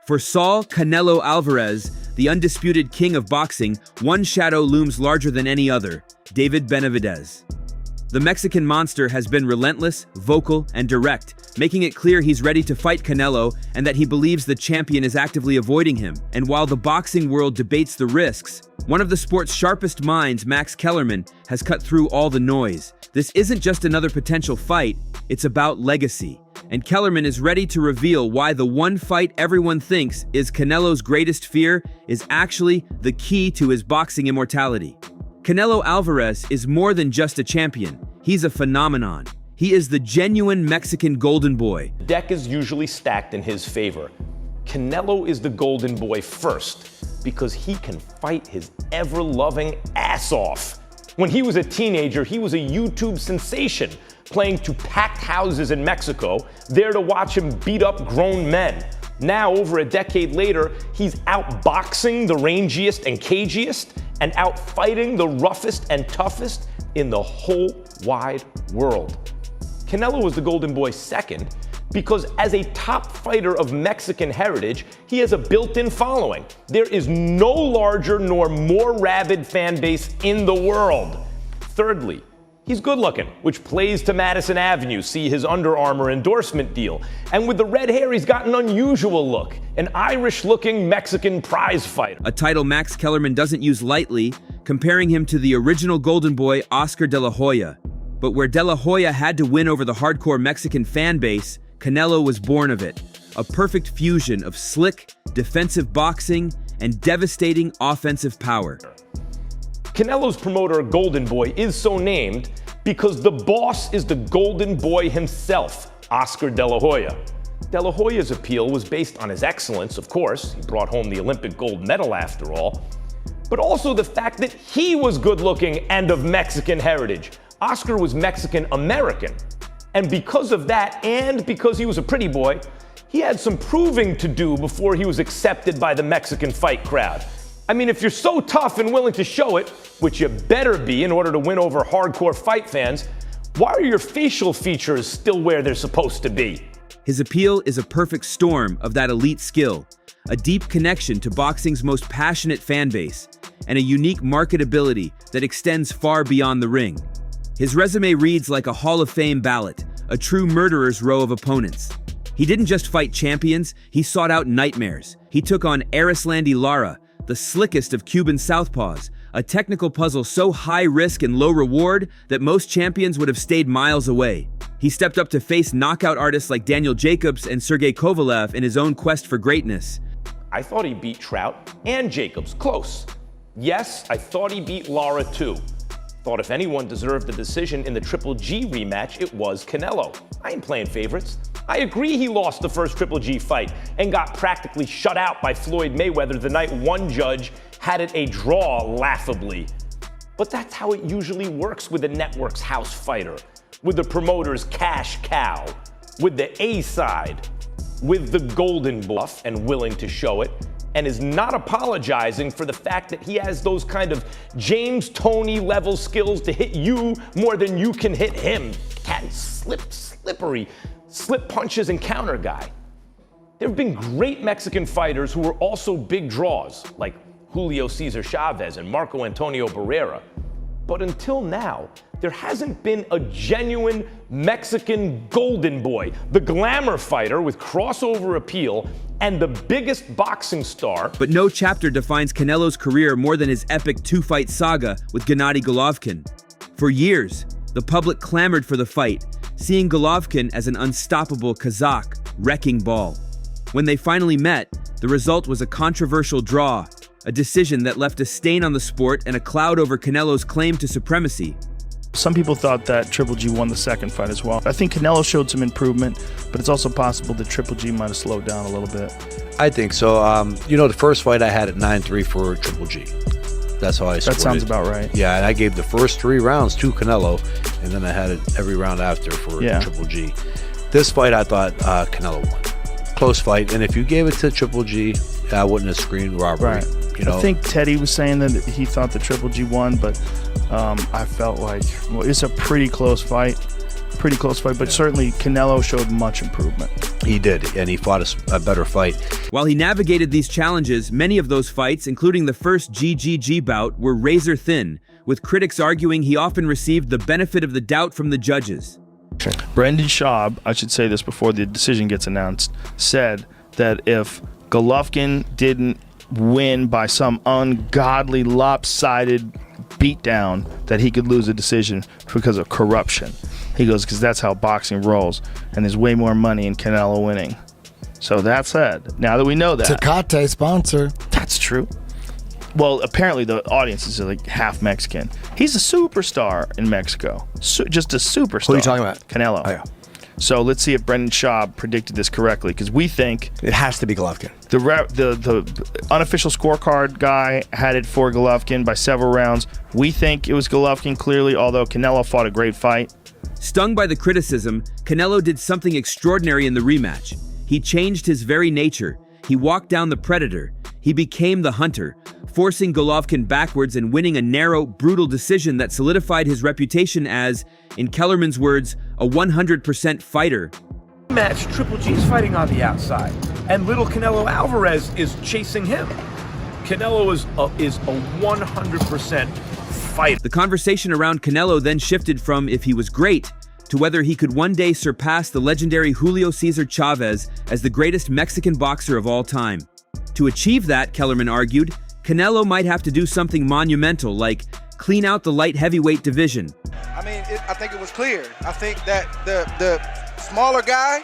For Saul Canelo Alvarez, the undisputed king of boxing, one shadow looms larger than any other: David Benavidez. The Mexican monster has been relentless, vocal, and direct, making it clear he's ready to fight Canelo and that he believes the champion is actively avoiding him. And while the boxing world debates the risks, one of the sport's sharpest minds, Max Kellerman, has cut through all the noise. This isn't just another potential fight, it's about legacy. And Kellerman is ready to reveal why the one fight everyone thinks is Canelo's greatest fear is actually the key to his boxing immortality. Canelo Alvarez is more than just a champion. He's a phenomenon. He is the genuine Mexican golden boy. The deck is usually stacked in his favor. Canelo is the golden boy first because he can fight his ever-loving ass off. When he was a teenager, he was a YouTube sensation, playing to packed houses in Mexico, there to watch him beat up grown men. Now, over a decade later, he's outboxing the rangiest and cagiest and outfighting the roughest and toughest in the whole wide world. Canelo was the golden boy second because as a top fighter of Mexican heritage, he has a built-in following. There is no larger nor more rabid fan base in the world. Thirdly, he's good looking, which plays to Madison Avenue, see his Under Armour endorsement deal. And with the red hair, he's got an unusual look, an Irish-looking Mexican prize fighter. A title Max Kellerman doesn't use lightly, comparing him to the original golden boy Oscar de la Hoya. But where de la Hoya had to win over the hardcore Mexican fan base, Canelo was born of it. A perfect fusion of slick, defensive boxing and devastating offensive power. Canelo's promoter, Golden Boy, is so named because the boss is the Golden Boy himself, Oscar de la Hoya. De la Hoya's appeal was based on his excellence, of course. He brought home the Olympic gold medal after all. But also the fact that he was good-looking and of Mexican heritage. Oscar was Mexican-American. And because of that, and because he was a pretty boy, he had some proving to do before he was accepted by the Mexican fight crowd. I mean, if you're so tough and willing to show it, which you better be in order to win over hardcore fight fans, why are your facial features still where they're supposed to be? His appeal is a perfect storm of that elite skill, a deep connection to boxing's most passionate fan base, and a unique marketability that extends far beyond the ring. His resume reads like a Hall of Fame ballot, a true murderer's row of opponents. He didn't just fight champions, he sought out nightmares. He took on Erislandy Lara, the slickest of Cuban southpaws, a technical puzzle so high risk and low reward that most champions would have stayed miles away. He stepped up to face knockout artists like Daniel Jacobs and Sergey Kovalev in his own quest for greatness. I thought he beat Trout and Jacobs, close. Yes, I thought he beat Lara too. Thought if anyone deserved the decision in the Triple G rematch, it was Canelo. I ain't playing favorites. I agree he lost the first Triple G fight and got practically shut out by Floyd Mayweather the night one judge had it a draw laughably. But that's how it usually works with the network's house fighter, with the promoter's cash cow, with the A side, with the golden buff and willing to show it, and is not apologizing for the fact that he has those kind of James Toney level skills to hit you more than you can hit him. Cat slippery, slip punches and counter guy. There have been great Mexican fighters who were also big draws, like Julio Cesar Chavez and Marco Antonio Barrera. But until now, there hasn't been a genuine Mexican golden boy, the glamour fighter with crossover appeal and the biggest boxing star. But no chapter defines Canelo's career more than his epic two-fight saga with Gennady Golovkin. For years, the public clamored for the fight, seeing Golovkin as an unstoppable Kazakh wrecking ball. When they finally met, the result was a controversial draw, a decision that left a stain on the sport and a cloud over Canelo's claim to supremacy. Some people thought that Triple G won the second fight as well. I think Canelo showed some improvement, but it's also possible that Triple G might have slowed down a little bit. I think so. The first fight I had at 9-3 for Triple G. That's how I scored it. That sounds about right. Yeah, and I gave the first 3 rounds to Canelo, and then I had it every round after for Triple G. This fight, I thought Canelo won. Close fight, and if you gave it to Triple G, I wouldn't have screamed rivalry. Right. I think Teddy was saying that he thought the Triple G won, but I felt like, it's a pretty close fight. pretty close fight, but certainly Canelo showed much improvement. He did, and he fought a better fight. While he navigated these challenges, many of those fights, including the first GGG bout, were razor thin, with critics arguing he often received the benefit of the doubt from the judges. Brendan Schaub, I should say this before the decision gets announced, said that if Golovkin didn't win by some ungodly, lopsided beatdown, that he could lose a decision because of corruption. He goes, because that's how boxing rolls, and there's way more money in Canelo winning. So that said, now that we know that. Tecate sponsor. That's true. Well, apparently the audience is like half Mexican. He's a superstar in Mexico. Just a superstar. Who are you talking about? Canelo. Oh, yeah. So let's see if Brendan Schaub predicted this correctly, because we think it has to be Golovkin. The unofficial scorecard guy had it for Golovkin by several rounds. We think it was Golovkin clearly, although Canelo fought a great fight. Stung by the criticism, Canelo did something extraordinary in the rematch. He changed his very nature. He walked down the predator. He became the hunter, forcing Golovkin backwards and winning a narrow, brutal decision that solidified his reputation as, in Kellerman's words, a 100% fighter. Match, Triple G is fighting on the outside, and little Canelo Alvarez is chasing him. Canelo is a 100% fighter. The conversation around Canelo then shifted from if he was great to whether he could one day surpass the legendary Julio Cesar Chavez as the greatest Mexican boxer of all time. To achieve that, Kellerman argued, Canelo might have to do something monumental like clean out the light heavyweight division. I mean, I think it was clear. I think that the smaller guy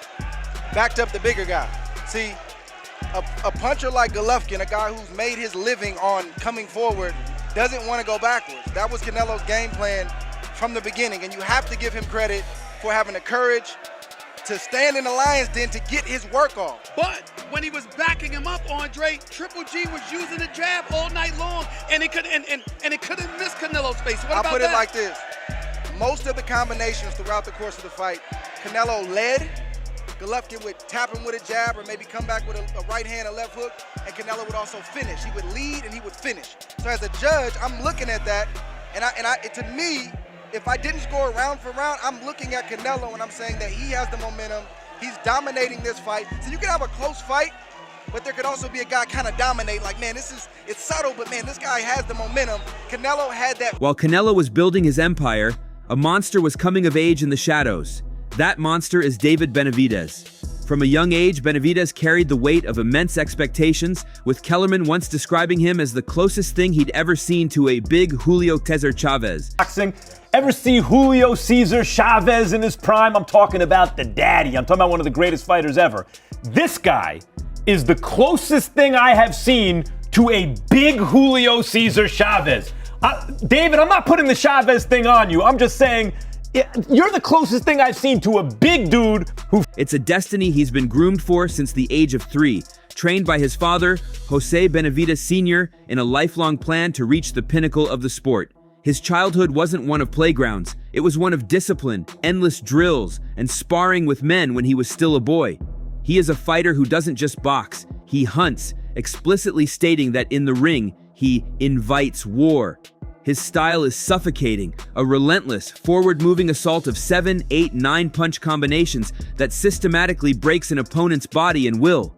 backed up the bigger guy. See, a puncher like Golovkin, a guy who's made his living on coming forward, doesn't want to go backwards. That was Canelo's game plan from the beginning, and you have to give him credit for having the courage to stand in the lion's den to get his work on. But when he was backing him up, Andre, Triple G was using the jab all night long, and it couldn't miss Canelo's face. What about that? I'll put it like this. Most of the combinations throughout the course of the fight, Canelo led, Golovkin would tap him with a jab or maybe come back with a right hand, a left hook, and Canelo would also finish. He would lead and he would finish. So as a judge, I'm looking at that, and to me, if I didn't score round for round, I'm looking at Canelo and I'm saying that he has the momentum. He's dominating this fight. So you can have a close fight, but there could also be a guy kind of dominate. Like, man, it's subtle, but man, this guy has the momentum. Canelo had that. While Canelo was building his empire, a monster was coming of age in the shadows. That monster is David Benavidez. From a young age, Benavidez carried the weight of immense expectations, with Kellerman once describing him as the closest thing he'd ever seen to a big Julio Cesar Chavez. Boxing. Ever see Julio Cesar Chavez in his prime? I'm talking about the daddy. I'm talking about one of the greatest fighters ever. This guy is the closest thing I have seen to a big Julio Cesar Chavez. David, I'm not putting the Chavez thing on you. I'm just saying, you're the closest thing I've seen to a big dude who... It's a destiny he's been groomed for since the age of 3, trained by his father, Jose Benavidez Sr., in a lifelong plan to reach the pinnacle of the sport. His childhood wasn't one of playgrounds. It was one of discipline, endless drills, and sparring with men when he was still a boy. He is a fighter who doesn't just box, he hunts, explicitly stating that in the ring, he invites war. His style is suffocating, a relentless, forward-moving assault of 7, 8, 9 punch combinations that systematically breaks an opponent's body and will.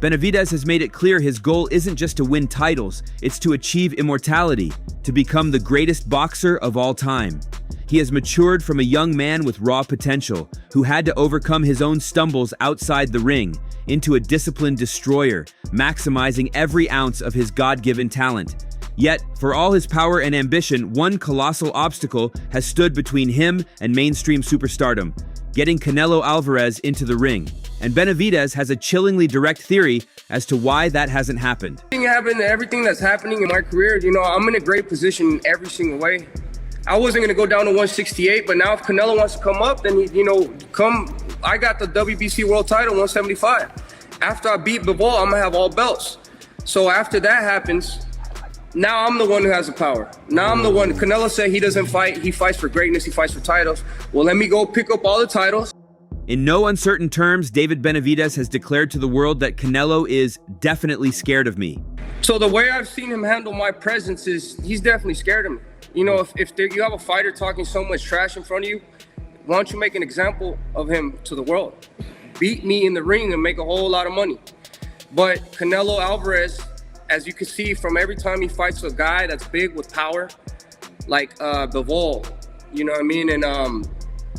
Benavidez has made it clear his goal isn't just to win titles, it's to achieve immortality, to become the greatest boxer of all time. He has matured from a young man with raw potential, who had to overcome his own stumbles outside the ring, into a disciplined destroyer, maximizing every ounce of his God-given talent. Yet, for all his power and ambition, one colossal obstacle has stood between him and mainstream superstardom, getting Canelo Alvarez into the ring. And Benavidez has a chillingly direct theory as to why that hasn't happened. Everything that's happening in my career, I'm in a great position every single way. I wasn't going to go down to 168, but now if Canelo wants to come up, then, I got the WBC world title, 175. After I beat Bivol, I'm going to have all belts. So after that happens, now I'm the one who has the power. Now I'm the one. Canelo said he doesn't fight. He fights for greatness. He fights for titles. Well, let me go pick up all the titles. In no uncertain terms, David Benavidez has declared to the world that Canelo is definitely scared of me. So the way I've seen him handle my presence is he's definitely scared of me. If you have a fighter talking so much trash in front of you, why don't you make an example of him to the world? Beat me in the ring and make a whole lot of money. But Canelo Alvarez, as you can see from every time he fights a guy that's big with power, like Bivol, you know what I mean? And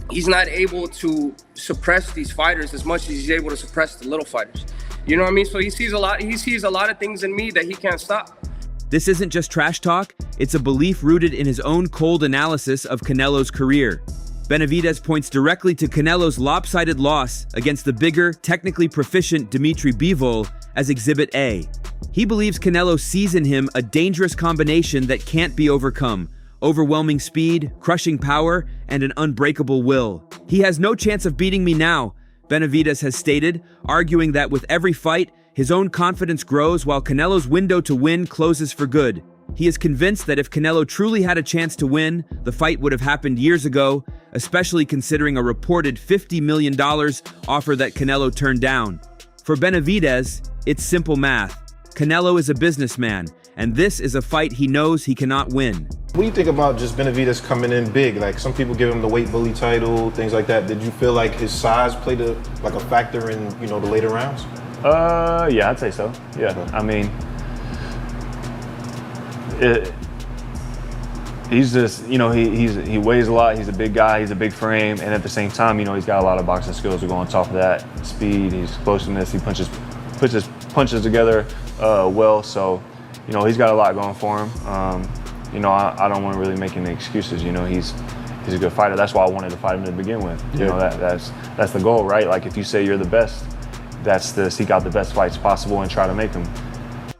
he's not able to suppress these fighters as much as he's able to suppress the little fighters. You know what I mean? So he sees a lot of things in me that he can't stop. This isn't just trash talk, it's a belief rooted in his own cold analysis of Canelo's career. Benavidez points directly to Canelo's lopsided loss against the bigger, technically proficient Dimitri Bivol as Exhibit A. He believes Canelo sees in him a dangerous combination that can't be overcome: overwhelming speed, crushing power, and an unbreakable will. He has no chance of beating me now, Benavidez has stated, arguing that with every fight, his own confidence grows while Canelo's window to win closes for good. He is convinced that if Canelo truly had a chance to win, the fight would have happened years ago, especially considering a reported $50 million offer that Canelo turned down. For Benavidez, it's simple math. Canelo is a businessman, and this is a fight he knows he cannot win. What do you think about just Benavidez coming in big? Like, some people give him the weight bully title, things like that. Did you feel like his size played a factor in, the later rounds? Yeah, I'd say so. Yeah, okay. I mean, he's just, he weighs a lot. He's a big guy. He's a big frame, and at the same time, he's got a lot of boxing skills to go on top of that. Speed, his explosiveness. He puts his punches together well. So, he's got a lot going for him. I don't want to really make any excuses. He's a good fighter. That's why I wanted to fight him to begin with. That's the goal, right? Like, if you say you're the best, that's to seek out the best fights possible and try to make them.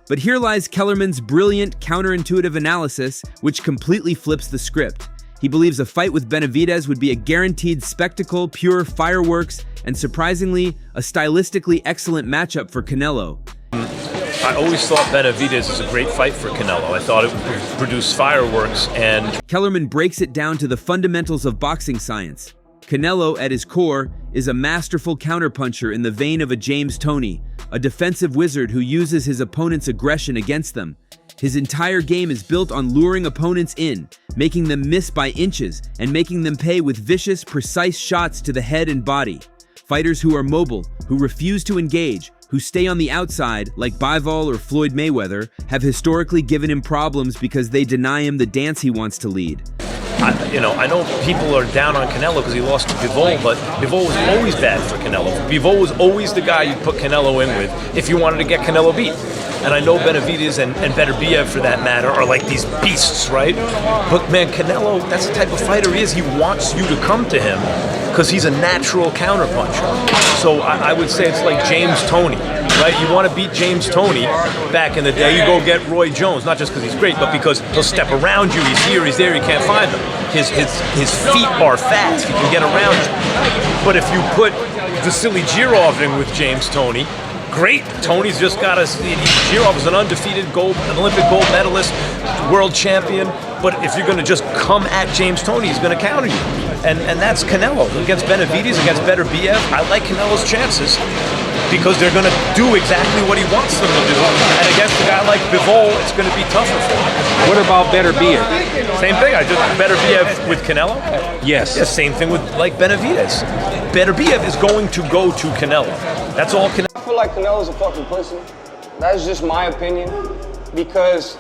But here lies Kellerman's brilliant, counterintuitive analysis, which completely flips the script. He believes a fight with Benavidez would be a guaranteed spectacle, pure fireworks, and surprisingly, a stylistically excellent matchup for Canelo. I always thought Benavidez is a great fight for Canelo. I thought it would produce fireworks, and Kellerman breaks it down to the fundamentals of boxing science. Canelo, at his core, is a masterful counterpuncher in the vein of a James Toney, a defensive wizard who uses his opponent's aggression against them. His entire game is built on luring opponents in, making them miss by inches, and making them pay with vicious, precise shots to the head and body. Fighters who are mobile, who refuse to engage, who stay on the outside, like Bivol or Floyd Mayweather, have historically given him problems because they deny him the dance he wants to lead. I know people are down on Canelo because he lost to Bivol, but Bivol was always bad for Canelo. Bivol was always the guy you'd put Canelo in with if you wanted to get Canelo beat. And I know Benavidez and Beterbiev, for that matter, are like these beasts, right? But man, Canelo, that's the type of fighter he is. He wants you to come to him because he's a natural counterpuncher. So I would say it's like James Toney, right? You want to beat James Toney back in the day, you go get Roy Jones, not just because he's great, but because he'll step around you. He's here, he's there, you can't find him. His feet are fast, he can get around you. But if you put Vasily Girov in with James Toney, great. Tony's just got Girov is an undefeated Olympic gold medalist, world champion. But if you're going to just come at James Toney, he's going to counter you. And that's Canelo. Against Benavidez, against Beterbiev, I like Canelo's chances because they're going to do exactly what he wants them to do. And against a guy like Bivol, it's going to be tougher for him. What about Beterbiev? Same thing. I just Beterbiev with Canelo? Yes. Yeah, same thing with Benavidez. Beterbiev is going to go to Canelo. That's all Canelo. I feel like Canelo's a fucking pussy. That's just my opinion. Because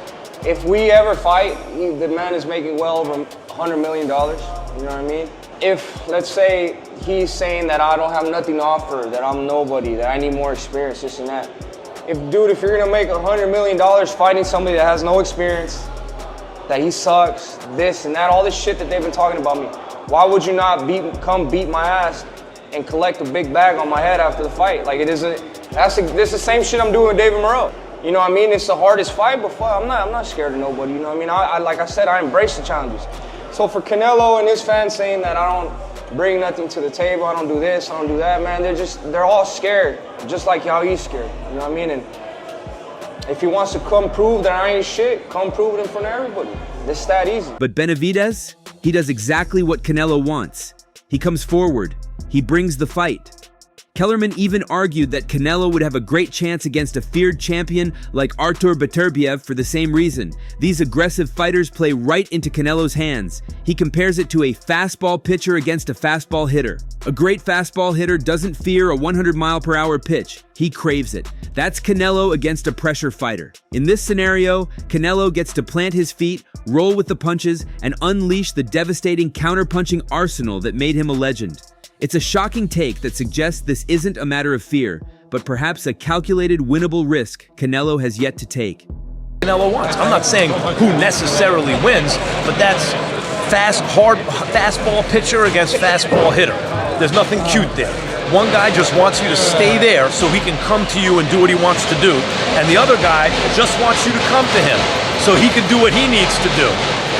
if we ever fight, the man is making well over $100 million. You know what I mean? If, let's say, he's saying that I don't have nothing to offer, that I'm nobody, that I need more experience, this and that. If you're gonna make $100 million fighting somebody that has no experience, that he sucks, this and that, all this shit that they've been talking about me, why would you not come beat my ass and collect a big bag on my head after the fight? Like, this is the same shit I'm doing with David Moreau. You know what I mean? It's the hardest fight, but I'm not scared of nobody. You know what I mean? I like I said, I embrace the challenges. So for Canelo and his fans saying that I don't bring nothing to the table, I don't do this, I don't do that, man, they're all scared, just like how he's scared. You know what I mean? And if he wants to come prove that I ain't shit, come prove it in front of everybody. It's that easy. But Benavidez, he does exactly what Canelo wants. He comes forward. He brings the fight. Kellerman even argued that Canelo would have a great chance against a feared champion like Artur Beterbiev for the same reason. These aggressive fighters play right into Canelo's hands. He compares it to a fastball pitcher against a fastball hitter. A great fastball hitter doesn't fear a 100-mile-per-hour pitch. He craves it. That's Canelo against a pressure fighter. In this scenario, Canelo gets to plant his feet, roll with the punches, and unleash the devastating counter-punching arsenal that made him a legend. It's a shocking take that suggests this isn't a matter of fear, but perhaps a calculated winnable risk Canelo has yet to take. Canelo wants. I'm not saying who necessarily wins, but that's fastball pitcher against fastball hitter. There's nothing cute there. One guy just wants you to stay there so he can come to you and do what he wants to do, and the other guy just wants you to come to him so he can do what he needs to do.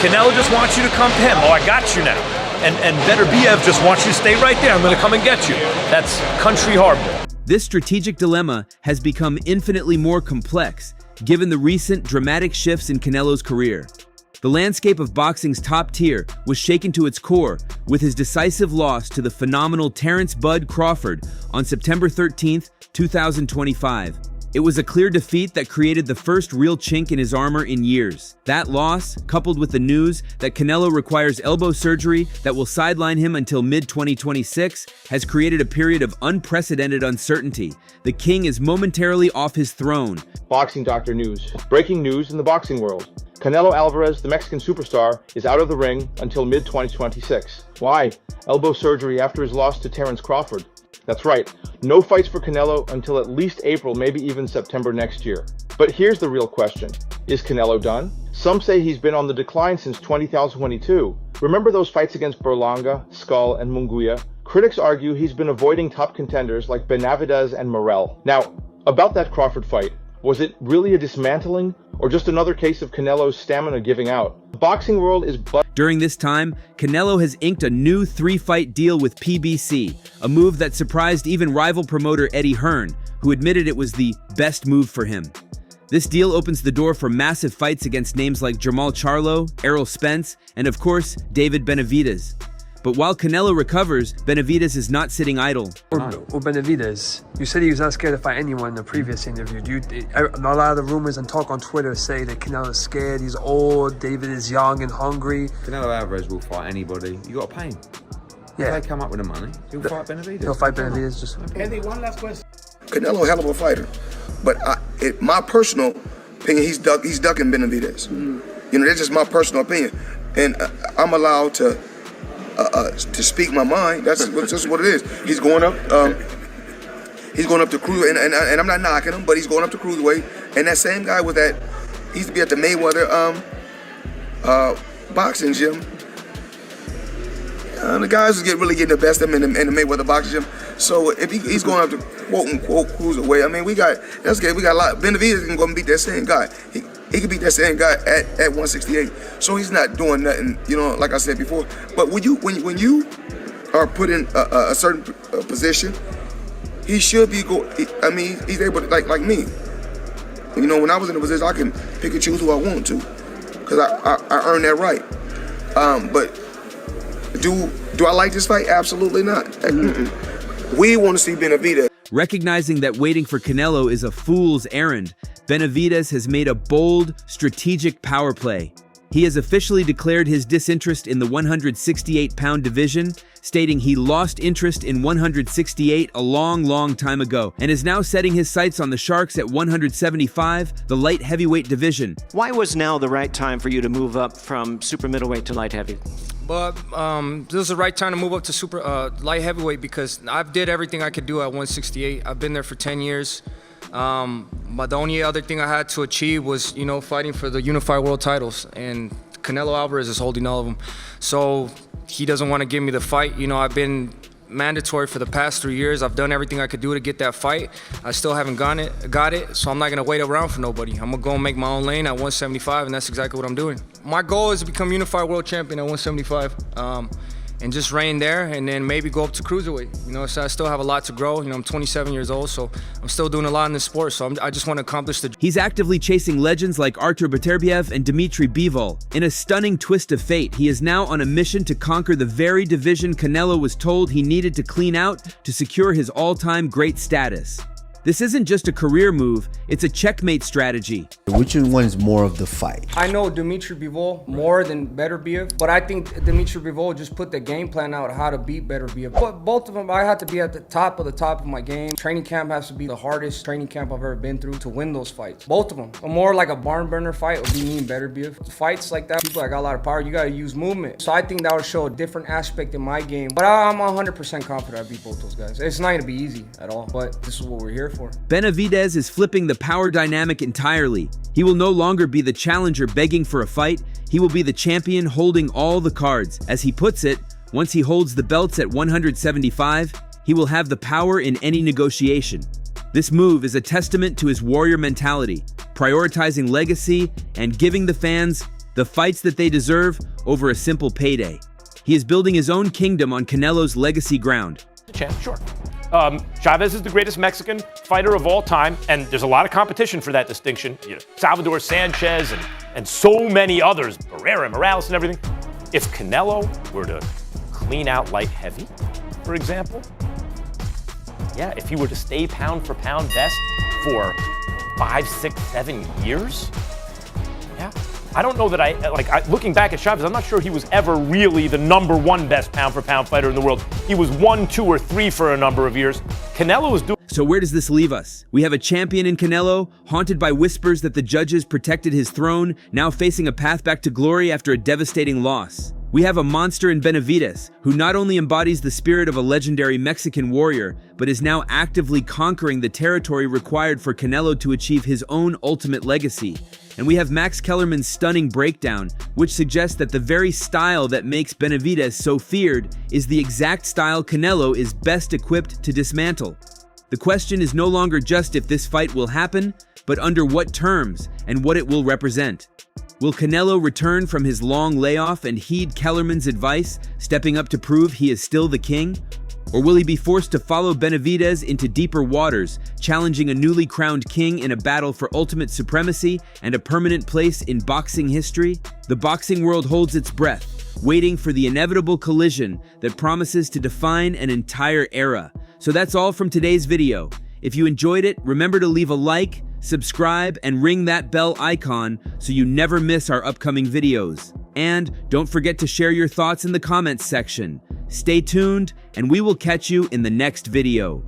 Canelo just wants you to come to him. Oh, I got you now. And Beterbiev just wants you to stay right there. I'm going to come and get you. That's country hardball. This strategic dilemma has become infinitely more complex, given the recent dramatic shifts in Canelo's career. The landscape of boxing's top tier was shaken to its core with his decisive loss to the phenomenal Terrence "Bud" Crawford on September 13, 2025. It was a clear defeat that created the first real chink in his armor in years. That loss, coupled with the news that Canelo requires elbow surgery that will sideline him until mid-2026, has created a period of unprecedented uncertainty. The king is momentarily off his throne. Boxing Doctor News. Breaking news in the boxing world. Canelo Alvarez, the Mexican superstar, is out of the ring until mid-2026. Why? Elbow surgery after his loss to Terrence Crawford. That's right, no fights for Canelo until at least April, maybe even September next year. But here's the real question. Is Canelo done? Some say he's been on the decline since 2022. Remember those fights against Berlanga, Skull, and Munguia? Critics argue he's been avoiding top contenders like Benavidez and Morel. Now, about that Crawford fight, was it really a dismantling or just another case of Canelo's stamina giving out? The boxing world is During this time, Canelo has inked a new 3-fight deal with PBC, a move that surprised even rival promoter Eddie Hearn, who admitted it was the best move for him. This deal opens the door for massive fights against names like Jermall Charlo, Errol Spence, and of course, David Benavidez. But while Canelo recovers, Benavidez is not sitting idle. Or Benavidez, you said he was not scared to fight anyone in the previous interview. A lot of the rumors and talk on Twitter say that Canelo's scared, he's old, David is young and hungry. Canelo Alvarez will fight anybody. You got to pay him. Yeah. If they come up with the money, he'll fight Benavidez. He'll fight Benavidez. Just. Andy, one last question. Canelo, hell of a fighter, but my personal opinion, he's ducking Benavidez. You know, that's just my personal opinion, and I'm allowed to speak my mind. That's what it is. He's going up. He's going up to cruise, and I'm not knocking him, but he's going up to cruiserweight. And that same guy with that, he used to be at the Mayweather boxing gym. The guys are really getting the best of him in the Mayweather boxing gym. So if he's going up to quote unquote cruiserweight, I mean we got a lot. Benavidez can go and beat that same guy. He could beat that same guy at 168. So he's not doing nothing, you know, like I said before. But when you are put in a certain position, he should be he's able to like me. You know, when I was in a position, I can pick and choose who I want to, because I earned that right. But do I like this fight? Absolutely not. We want to see Benavidez. Recognizing that waiting for Canelo is a fool's errand, Benavidez has made a bold, strategic power play. He has officially declared his disinterest in the 168-pound division, stating he lost interest in 168 a long time ago, and is now setting his sights on the Sharks at 175, the light heavyweight division. Why was now the right time for you to move up from super middleweight to light heavy? But this is the right time to move up to super light heavyweight, because I've did everything I could do at 168. I've been there for 10 years. But the only other thing I had to achieve was, you know, fighting for the unified world titles, and Canelo Alvarez is holding all of them. So he doesn't want to give me the fight. You know, I've been mandatory for the past 3 years. I've done everything I could do to get that fight. I still haven't got it, so I'm not gonna wait around for nobody. I'm gonna go and make my own lane at 175, and that's exactly what I'm doing. My goal is to become unified world champion at 175. and just reign there, and then maybe go up to cruiserweight. You know, so I still have a lot to grow. You know, I'm 27 years old, so I'm still doing a lot in this sport. So I just want to accomplish the. He's actively chasing legends like Artur Beterbiev and Dmitry Bivol. In a stunning twist of fate, he is now on a mission to conquer the very division Canelo was told he needed to clean out to secure his all-time great status. This isn't just a career move, it's a checkmate strategy. Which one's more of the fight? I know Dmitry Bivol more than Beterbiev, but I think Dmitry Bivol just put the game plan out how to beat Beterbiev. But both of them, I have to be at the top of my game. Training camp has to be the hardest training camp I've ever been through to win those fights. Both of them. A more like a barn burner fight would be me and Beterbiev. Fights like that, people that got a lot of power, you gotta use movement. So I think that would show a different aspect in my game. But I'm 100% confident I beat both those guys. It's not gonna be easy at all, but this is what we're here for. Benavidez is flipping the power dynamic entirely. He will no longer be the challenger begging for a fight, he will be the champion holding all the cards. As he puts it, once he holds the belts at 175, he will have the power in any negotiation. This move is a testament to his warrior mentality, prioritizing legacy and giving the fans the fights that they deserve over a simple payday. He is building his own kingdom on Canelo's legacy ground. Champ, sure. Chavez is the greatest Mexican fighter of all time, and there's a lot of competition for that distinction. You know, Salvador Sanchez and so many others, Barrera, Morales, and everything. If Canelo were to clean out light heavy, for example, yeah, if he were to stay pound for pound best for 5, 6, 7 years, yeah. I don't know that looking back at Chavez, I'm not sure he was ever really the #1 best pound for pound fighter in the world. He was 1, 2, or 3 for a number of years. Canelo was doing. So where does this leave us? We have a champion in Canelo, haunted by whispers that the judges protected his throne, now facing a path back to glory after a devastating loss. We have a monster in Benavidez, who not only embodies the spirit of a legendary Mexican warrior, but is now actively conquering the territory required for Canelo to achieve his own ultimate legacy. And we have Max Kellerman's stunning breakdown, which suggests that the very style that makes Benavidez so feared is the exact style Canelo is best equipped to dismantle. The question is no longer just if this fight will happen, but under what terms and what it will represent. Will Canelo return from his long layoff and heed Kellerman's advice, stepping up to prove he is still the king? Or will he be forced to follow Benavidez into deeper waters, challenging a newly crowned king in a battle for ultimate supremacy and a permanent place in boxing history? The boxing world holds its breath, waiting for the inevitable collision that promises to define an entire era. So that's all from today's video. If you enjoyed it, remember to leave a like, subscribe, and ring that bell icon so you never miss our upcoming videos. And don't forget to share your thoughts in the comments section. Stay tuned, and we will catch you in the next video.